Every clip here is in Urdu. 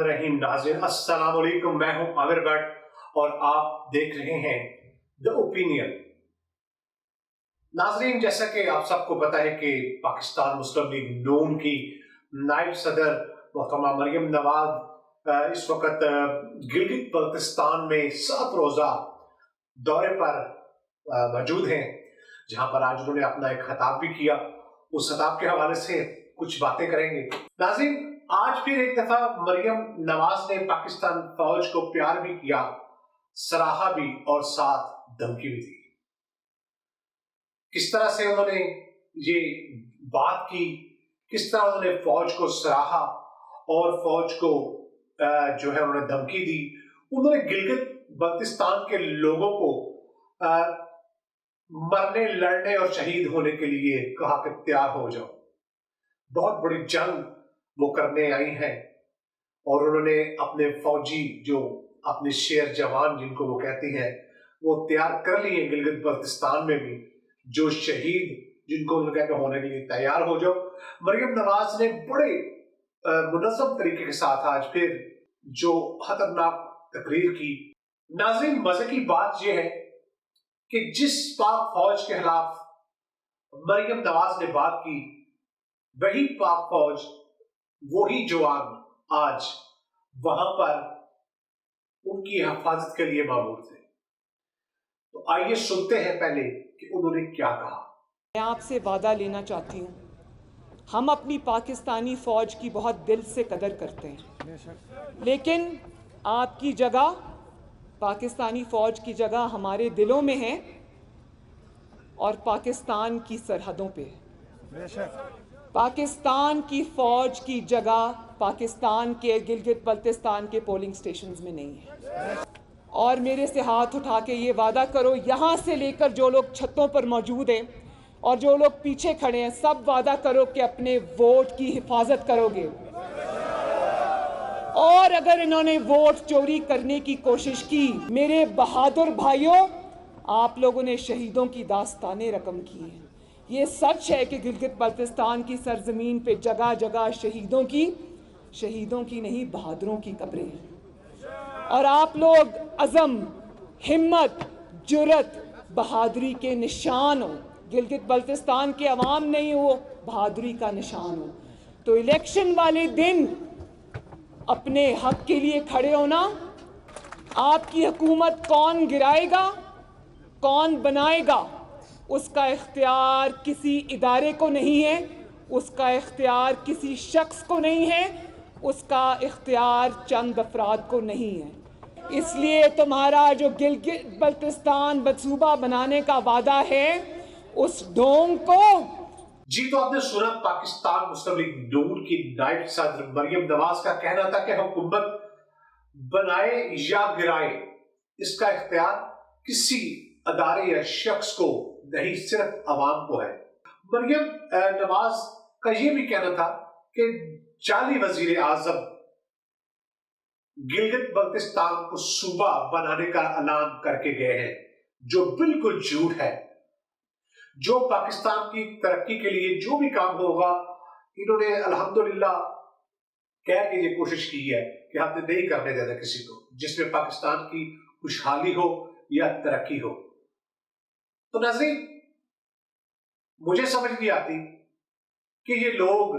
رحیم ناظرین السلام علیکم، میں ہوں عامر بٹ اور آپ دیکھ رہے ہیں دی اوپینین۔ ناظرین، جیسا کہ آپ سب کو پتا ہے کہ پاکستان مسلم لیگ نون کی نائب صدر محترمہ مریم نواز اس وقت گلگت بلتستان میں 7 روزہ دورے پر موجود ہیں، جہاں پر آج انہوں نے اپنا ایک خطاب بھی کیا۔ اس خطاب کے حوالے سے کچھ باتیں کریں گے۔ ناظرین، آج پھر ایک دفعہ مریم نواز نے پاکستان فوج کو پیار بھی کیا، سراہا بھی اور ساتھ دھمکی بھی دی۔ کس طرح سے انہوں نے یہ بات کی، کس طرح انہوں نے فوج کو سراہا اور فوج کو جو ہے انہوں نے دھمکی دی۔ انہوں نے گلگت بلتستان کے لوگوں کو مرنے، لڑنے اور شہید ہونے کے لیے کہا کہ تیار ہو جاؤ۔ بہت بڑی جنگ وہ کرنے آئی ہیں اور انہوں نے اپنے فوجی، جو اپنے شیر جوان جن کو وہ کہتی ہیں، وہ تیار کر لیے گلگت بلتستان میں بھی، جو شہید جن کو انہوں نے کہا کہ ہونے کے لیے تیار ہو جاؤ۔ مریم نواز نے بڑے منظم طریقے کے ساتھ آج پھر جو خطرناک تقریر کی۔ ناظرین، مزے کی بات یہ ہے کہ جس پاک فوج کے خلاف مریم نواز نے بات کی، وہی پاک فوج، وہی جوان آج وہاں پر ان کی حفاظت کے لیے مامور تھے۔ تو آئیے سنتے ہیں پہلے کہ انہوں نے کیا کہا۔ میں آپ سے وعدہ لینا چاہتی ہوں، ہم اپنی پاکستانی فوج کی بہت دل سے قدر کرتے ہیں، لیکن آپ کی جگہ، پاکستانی فوج کی جگہ ہمارے دلوں میں ہے اور پاکستان کی سرحدوں پہ ہے۔ پاکستان کی فوج کی جگہ پاکستان کے گلگت بلتستان کے پولنگ سٹیشنز میں نہیں ہے۔ اور میرے سے ہاتھ اٹھا کے یہ وعدہ کرو، یہاں سے لے کر جو لوگ چھتوں پر موجود ہیں اور جو لوگ پیچھے کھڑے ہیں، سب وعدہ کرو کہ اپنے ووٹ کی حفاظت کرو گے، اور اگر انہوں نے ووٹ چوری کرنے کی کوشش کی، میرے بہادر بھائیوں، آپ لوگوں نے شہیدوں کی داستانیں رقم کی ہیں۔ یہ سچ ہے کہ گلگت بلتستان کی سرزمین پہ جگہ جگہ شہیدوں کی نہیں، بہادروں کی قبریں ہیں، اور آپ لوگ عزم، ہمت، جرت، بہادری کے نشان ہو۔ گلگت بلتستان کے عوام نہیں ہو، بہادری کا نشان ہو۔ تو الیکشن والے دن اپنے حق کے لیے کھڑے ہونا۔ آپ کی حکومت کون گرائے گا، کون بنائے گا، اس کا اختیار کسی ادارے کو نہیں ہے، اس کا اختیار کسی شخص کو نہیں ہے، اس کا اختیار چند افراد کو نہیں ہے۔ اس لیے تمہارا جو گلگت بلتستان صوبہ بنانے کا وعدہ ہے، اس ڈھونگ کو۔ جی، تو آپ نے سنا پاکستان مسلم لیگ نون کی نائب صدر مریم نواز کا کہنا تھا کہ حکومت بنائے یا گرائے، اس کا اختیار کسی ادارے یا شخص کو نہیں، صرف عوام کو ہے۔ مریم نواز کا یہ بھی کہنا تھا کہ جعلی وزیر اعظم گلگت بلتستان کو صوبہ بنانے کا اعلان کر کے گئے ہیں، جو بالکل جھوٹ ہے۔ جو پاکستان کی ترقی کے لیے جو بھی کام ہوگا، انہوں نے الحمدللہ کہہ کے یہ کوشش کی ہے کہ ہم نے نہیں کرنے دینا کسی کو، جس میں پاکستان کی خوشحالی ہو یا ترقی ہو۔ تو ناظرین، مجھے سمجھ نہیں آتی کہ یہ لوگ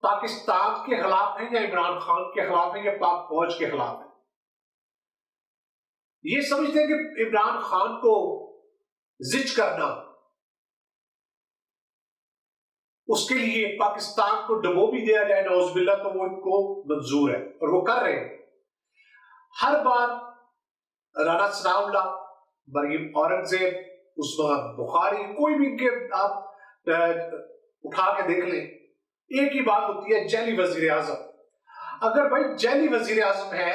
پاکستان کے خلاف ہیں یا عمران خان کے خلاف ہیں یا پاک فوج کے خلاف ہیں۔ یہ سمجھتے ہیں کہ عمران خان کو زچ کرنا، اس کے لیے پاکستان کو ڈبو بھی دیا جائے، نعوذ باللہ، تو وہ ان کو منظور ہے اور وہ کر رہے ہیں۔ ہر بار رانا ثناء اللہ، مریم اورنگزیب، عثمان بخاری، کوئی بھی ان کے آپ اٹھا کے دیکھ لیں، ایک ہی بات ہوتی ہے، جعلی وزیر اعظم۔ اگر بھائی جعلی وزیر اعظم ہے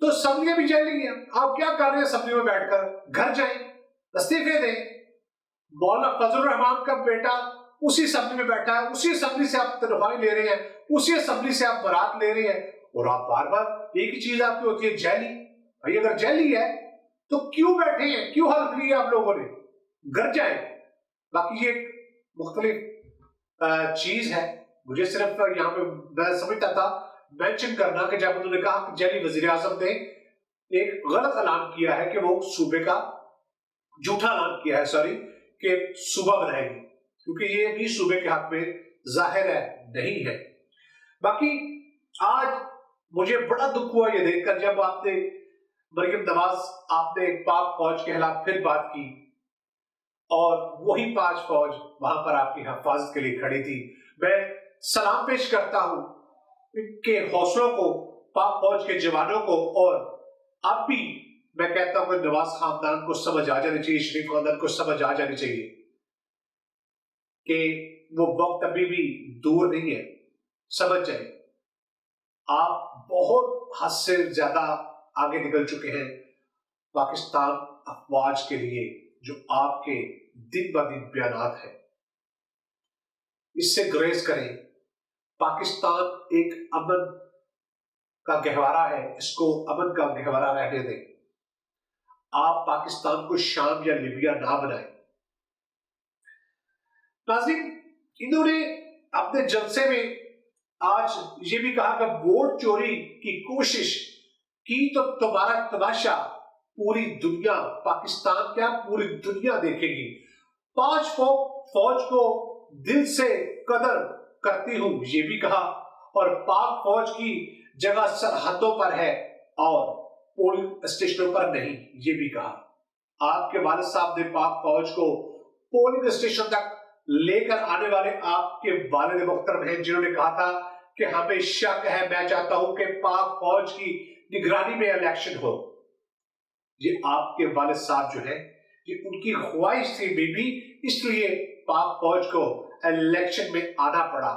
تو اسمبلیاں بھی جعلی ہیں۔ آپ کیا کر رہے ہیں اسمبلی میں بیٹھ کر؟ گھر جائیں، استعفے دیں۔ مولانا فضل الرحمان کا بیٹا اسی اسمبلی میں بیٹھا ہے، اسی اسمبلی سے آپ تنخواہیں لے رہے ہیں، اسی اسمبلی سے آپ برات لے رہے ہیں، اور آپ بار بار ایک ہی چیز آپ کی ہوتی ہے، جعلی۔ بھائی اگر جیل ہی ہے تو کیوں بیٹھے ہیں, کیوں حلف لی ہے آپ لوگوں نے؟ گھر جائیں. باقی یہ ایک مختلف چیز ہے. مجھے صرف یہاں پہ میں سمجھتا تھا مینشن کرنا کہ جب انہوں نے کہا کہ جیلی وزیر اعظم نے ایک غلط اعلان کیا ہے کہ وہ صوبے کا جھوٹا اعلان کیا ہے, سوری, کہ صوبہ بنائے گی, کیونکہ یہ بھی صوبے کے حق میں ظاہر ہے نہیں ہے. باقی آج مجھے بڑا دکھ ہوا یہ دیکھ کر جب آپ نے مریم نواز, آپ نے پاک فوج کے خلاف پھر بات کی اور وہی پاک فوج وہاں پر آپ کی حفاظت کے لیے کھڑی تھی. میں سلام پیش کرتا ہوں ان کے حوصلوں کو, پاک فوج کے جوانوں کو, اور اب بھی میں کہتا ہوں کہ نواز خاندان کو سمجھ آ جانی چاہیے, شریف خاندان کو سمجھ آ جانی چاہیے کہ وہ وقت ابھی بھی دور نہیں ہے. سمجھ جائیں, آپ بہت حد سے زیادہ آگے نکل چکے ہیں پاکستان افواج کے لیے. جو آپ کے دن بہ دن بیانات ہیں اس سے گریز کریں. پاکستان ایک امن کا گہوارہ ہے, اس کو امن کا گہوارہ رہنے دیں. آپ پاکستان کو شام یا لیبیا نہ بنائیں. ناظرین, انہوں نے اپنے جلسے میں آج یہ بھی کہا کہ ووٹ چوری کی کوشش کی تو تمہارا تماشا پوری دنیا, پاکستان کیا پوری دنیا دیکھے گی. 5 فوج کو دل سے قدر کرتی ہوں یہ بھی کہا, اور پاک فوج کی جگہ سرحدوں پر ہے اور پولنگ اسٹیشنوں پر نہیں یہ بھی کہا. آپ کے والد صاحب نے پاک فوج کو پولنگ اسٹیشن تک لے کر آنے والے آپ کے والد محترم ہیں جنہوں نے کہا تھا کہ ہمیں شک ہے, میں چاہتا ہوں کہ پاک فوج کی نگرانی میں الیکشن ہو. یہ آپ کے والد صاحب جو ہیں یہ ان کی خواہش تھی بھی اس لیے پاک فوج کو الیکشن میں آنا پڑا.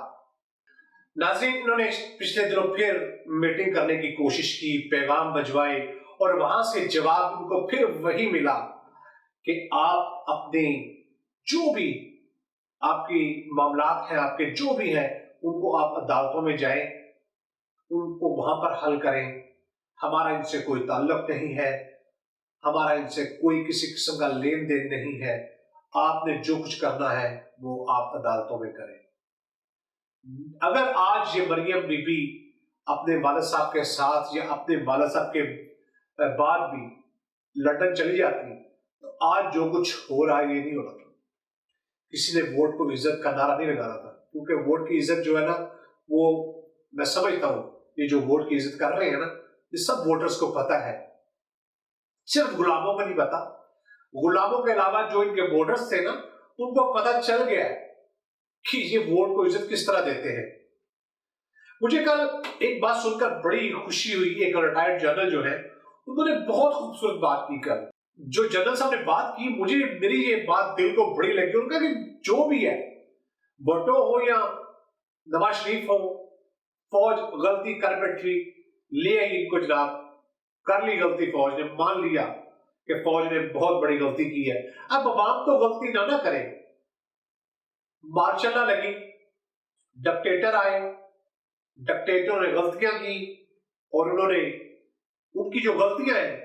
ناظرین, انہوں نے پچھلے دنوں پھر میٹنگ کرنے کی کوشش کی, پیغام بھجوائے اور وہاں سے جواب ان کو پھر وہی ملا کہ آپ اپنے جو بھی آپ کی معاملات ہیں, آپ کے جو بھی ہیں, ان کو آپ عدالتوں میں جائیں, ان کو وہاں پر حل کریں. ہمارا ان سے کوئی تعلق نہیں ہے, ہمارا ان سے کوئی کسی قسم کا لین دین نہیں ہے. آپ نے جو کچھ کرنا ہے وہ آپ عدالتوں میں کریں. اگر آج یہ مریم بی بی اپنے والد صاحب کے ساتھ یا اپنے والد صاحب کے بعد بھی لندن چلی جاتی تو آج جو کچھ ہو رہا ہے یہ نہیں ہوتا. کسی نے ووٹ کو عزت کا نعرہ نہیں لگانا تھا, کیونکہ ووٹ کی عزت جو ہے نا, وہ میں سمجھتا ہوں یہ جو ووٹ کی عزت کر رہے ہیں نا, یہ سب ووٹرز کو پتا ہے, صرف غلاموں کو نہیں پتا. غلاموں کے علاوہ جو ان کے ووٹرز تھے نا, ان کو پتا چل گیا ہے کہ یہ ووٹ کو عزت کس طرح دیتے ہیں. مجھے کل ایک بات سن کر بڑی خوشی ہوئی. ایک ریٹائرڈ جنرل جو ہے انہوں نے بہت خوبصورت بات کی. کل جو جنرل صاحب نے بات کی, مجھے میری یہ بات دل کو بڑی لگی. ان کا کہ جو بھی ہے, بھٹو ہو یا نواز شریف ہو, فوج غلطی کر بیٹھی, لے آئی کو جناب, کر لی غلطی, فوج نے مان لیا کہ فوج نے بہت بڑی غلطی کی ہے. اب عوام تو غلطی نہ کرے. مارچ چلنا لگی, ڈکٹیٹر آئے, ڈکٹیٹروں نے غلطیاں کی اور انہوں نے ان کی جو غلطیاں ہیں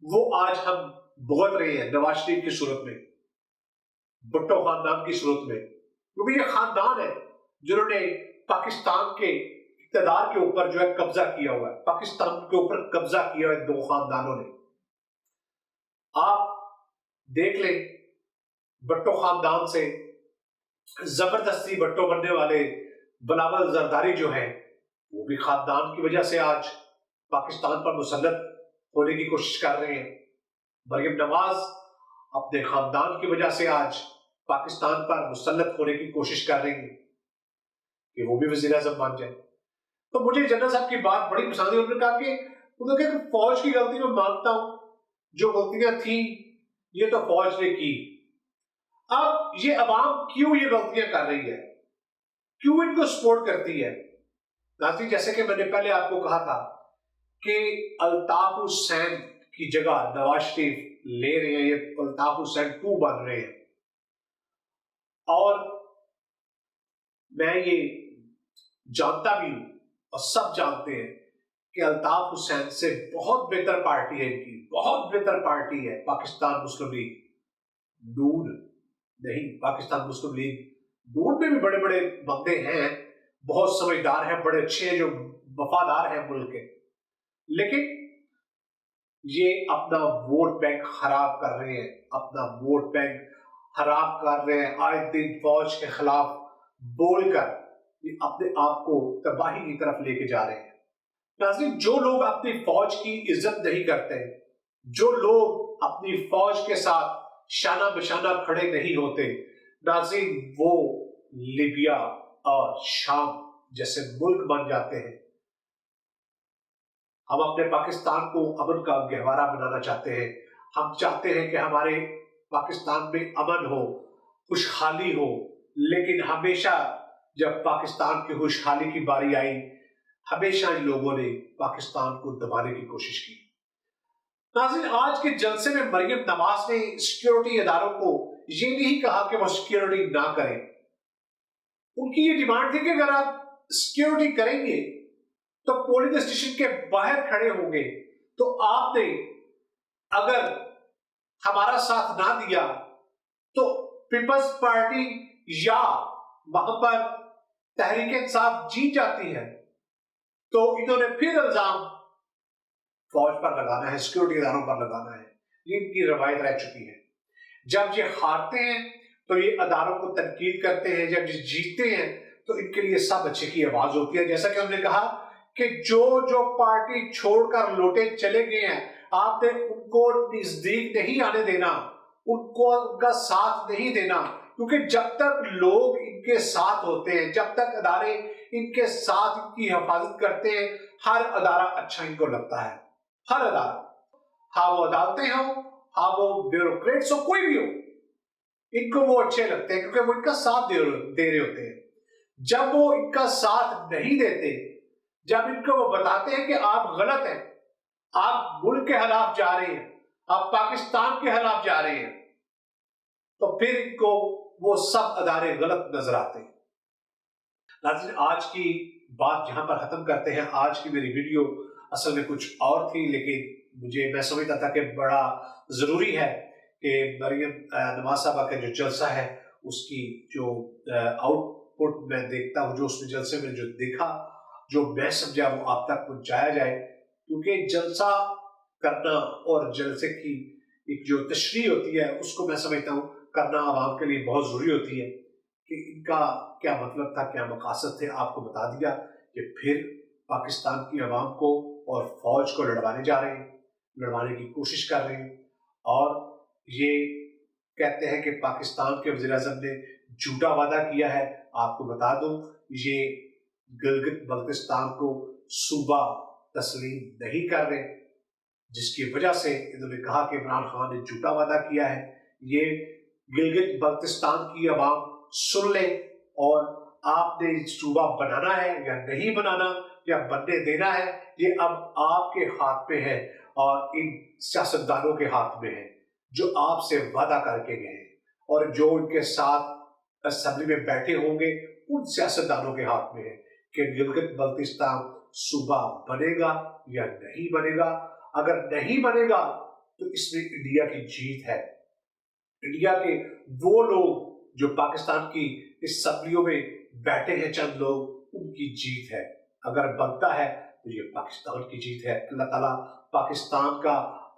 وہ آج ہم بھگت رہے ہیں نواز شریف کی صورت میں, بھٹو خاندان کی صورت میں. کیونکہ یہ خاندان ہے جنہوں نے پاکستان کے اقتدار کے اوپر جو ہے قبضہ کیا ہوا ہے. پاکستان کے اوپر قبضہ کیا ہوا ہے دو خاندانوں نے. آپ دیکھ لیں, بھٹو خاندان سے زبردستی بھٹو بننے والے بلاول زرداری جو ہیں وہ بھی خاندان کی وجہ سے آج پاکستان پر مسلط ہونے کی کوشش کر رہے ہیں. مریم نواز اپنے خاندان کی وجہ سے آج پاکستان پر مسلط ہونے کی کوشش کر رہی ہیں کہ وہ بھی وزیر اعظم بن جائے. تو مجھے جنرل صاحب کی بات بڑی پسند ہے. انہوں نے کہا کہ فوج کی غلطی میں مانتا ہوں, جو غلطیاں تھیں یہ تو فوج نے کی. اب یہ عوام کیوں یہ غلطیاں کر رہی ہے, کیوں ان کو سپورٹ کرتی ہے؟ ناظرین, جیسے کہ میں نے پہلے آپ کو کہا تھا کہ الطاف حسین کی جگہ نواز شریف لے رہے ہیں, یہ الطاف حسین 2 بن رہے ہیں. اور میں یہ جانتا بھی ہوں اور سب جانتے ہیں کہ الطاف حسین سے بہت بہتر پارٹی ہے ان کی، بہت بہتر پارٹی ہے پاکستان مسلم لیگ نون، نہیں پاکستان مسلم لیگ نون میں بھی بڑے بڑے بندے ہیں، بہت سمجھدار ہیں، بڑے اچھے ہیں، جو وفادار ہیں ملک کے، لیکن یہ اپنا ووٹ بینک خراب کر رہے ہیں، اپنا ووٹ بینک خراب کر رہے ہیں، آئے دن فوج کے خلاف بول کر یہ اپنے آپ کو تباہی کی طرف لے کے جا رہے ہیں۔ ناظرین، جو لوگ اپنی فوج کی عزت نہیں کرتے، جو لوگ اپنی فوج کے ساتھ شانہ بشانہ کھڑے نہیں ہوتے، ناظرین وہ لیبیا اور شام جیسے ملک بن جاتے ہیں۔ ہم اپنے پاکستان کو امن کا گہوارہ بنانا چاہتے ہیں، ہم چاہتے ہیں کہ ہمارے پاکستان میں امن ہو، خوشحالی ہو، لیکن ہمیشہ جب پاکستان کی خوشحالی کی باری آئی، ہمیشہ ان لوگوں نے پاکستان کو دبانے کی کوشش کی۔ ناظرین، آج کے جلسے میں مریم نواز نے سیکیورٹی اداروں کو یہ نہیں کہا کہ وہ سیکیورٹی نہ کریں، ان کی یہ ڈیمانڈ تھی کہ اگر آپ سیکیورٹی کریں گے تو پولنگ اسٹیشن کے باہر کھڑے ہوں گے، تو آپ نے اگر ہمارا ساتھ نہ دیا تو پیپلز پارٹی یا وہاں پر تحریک انصاف جیت جاتی ہے، تو انہوں نے پھر الزام فوج پر لگانا ہے، سیکیورٹی اداروں پر لگانا ہے۔ یہ ان کی روایت رہ چکی ہے۔ جب یہ ہارتے ہیں تو یہ اداروں کو تنقید کرتے ہیں، جب یہ جیتتے ہیں تو ان کے لیے سب اچھے کی آواز ہوتی ہے۔ جیسا کہ ہم نے کہا کہ جو پارٹی چھوڑ کر لوٹے چلے گئے ہیں، آپ نے ان کو نزدیک نہیں آنے دینا، ان کو ان کا ساتھ نہیں دینا، کیونکہ جب تک لوگ ان کے ساتھ ہوتے ہیں، جب تک ادارے ان کے ساتھ ان کی حفاظت کرتے ہیں، ہر ادارہ اچھا ان کو لگتا ہے، ہر ادارہ، ہاں وہ عدالتیں ہوں، ہاں وہ بیوروکریٹس ہو، کوئی بھی ہو، ان کو وہ اچھے لگتے ہیں کیونکہ وہ ان کا ساتھ دے رہے ہوتے ہیں۔ جب وہ ان کا ساتھ نہیں دیتے، جب ان کو وہ بتاتے ہیں کہ آپ غلط ہیں، آپ ملک کے خلاف جا رہے ہیں، آپ پاکستان کے خلاف جا رہے ہیں، تو پھر ان کو وہ سب ادارے غلط نظر آتے ہیں۔ ناظرین، آج کی بات یہاں پر ختم کرتے ہیں۔ آج کی میری ویڈیو اصل میں کچھ اور تھی، لیکن میں سمجھتا تھا کہ بڑا ضروری ہے کہ مریم نواز صاحبہ کا جو جلسہ ہے اس کی جو آؤٹ پٹ میں دیکھتا ہوں، جو اس میں جلسے میں جو دیکھا، جو میں سمجھا، وہ آپ تک پہنچایا جائے، کیونکہ جلسہ کرنا اور جلسے کی ایک جو تشریح ہوتی ہے اس کو میں سمجھتا ہوں کرنا عوام کے لیے بہت ضروری ہوتی ہے کہ ان کا کیا مطلب تھا، کیا مقاصد تھے، آپ کو بتا دیا کہ پھر پاکستان کی عوام کو اور فوج کو لڑوانے جا رہے ہیں، لڑوانے کی کوشش کر رہے ہیں، اور یہ کہتے ہیں کہ پاکستان کے وزیر اعظم نے جھوٹا وعدہ کیا ہے۔ آپ کو بتا دوں، یہ گلگت بلتستان کو صوبہ تسلیم نہیں کر رہے، جس کی وجہ سے انہوں نے کہا کہ عمران خان نے جھوٹا وعدہ کیا ہے۔ یہ گلگت بلتستان کی عوام سن لیں، اور آپ نے صوبہ بنانا ہے یا نہیں بنانا یا بننے دینا ہے، یہ اب آپ کے ہاتھ میں ہے اور ان سیاستدانوں کے ہاتھ میں ہے جو آپ سے وعدہ کر کے گئے ہیں، اور جو ان کے ساتھ اسمبلی میں بیٹھے ہوں گے ان سیاستدانوں کے ہاتھ میں ہے کہ گلگت بلتستان صوبہ بنے گا یا نہیں بنے گا۔ اگر نہیں بنے گا تو اس میں انڈیا کی جیت ہے، انڈیا کے وہ لوگ جو پاکستان کی اسمبلیوں میں بیٹھے ہیں، چند لوگ، ان کی جیت ہے۔ اگر بنتا ہے تو یہ پاکستان کی جیت ہے۔ اللہ تعالیٰ پاکستان کا،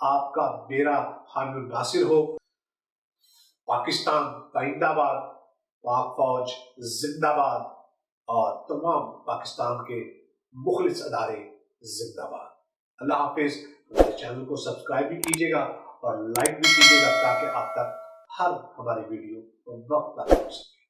آپ کا، میرا حامی ناصر ہو۔ پاکستان زندہ باد، پاک فوج زندہ باد، اور تمام پاکستان کے مخلص ادارے زندہ باد۔ اللہ حافظ۔ ہمارے چینل کو سبسکرائب بھی کیجیے گا اور لائک بھی کیجیے گا تاکہ آپ تک ہر ہماری ویڈیو وقت پر پہنچ سکے۔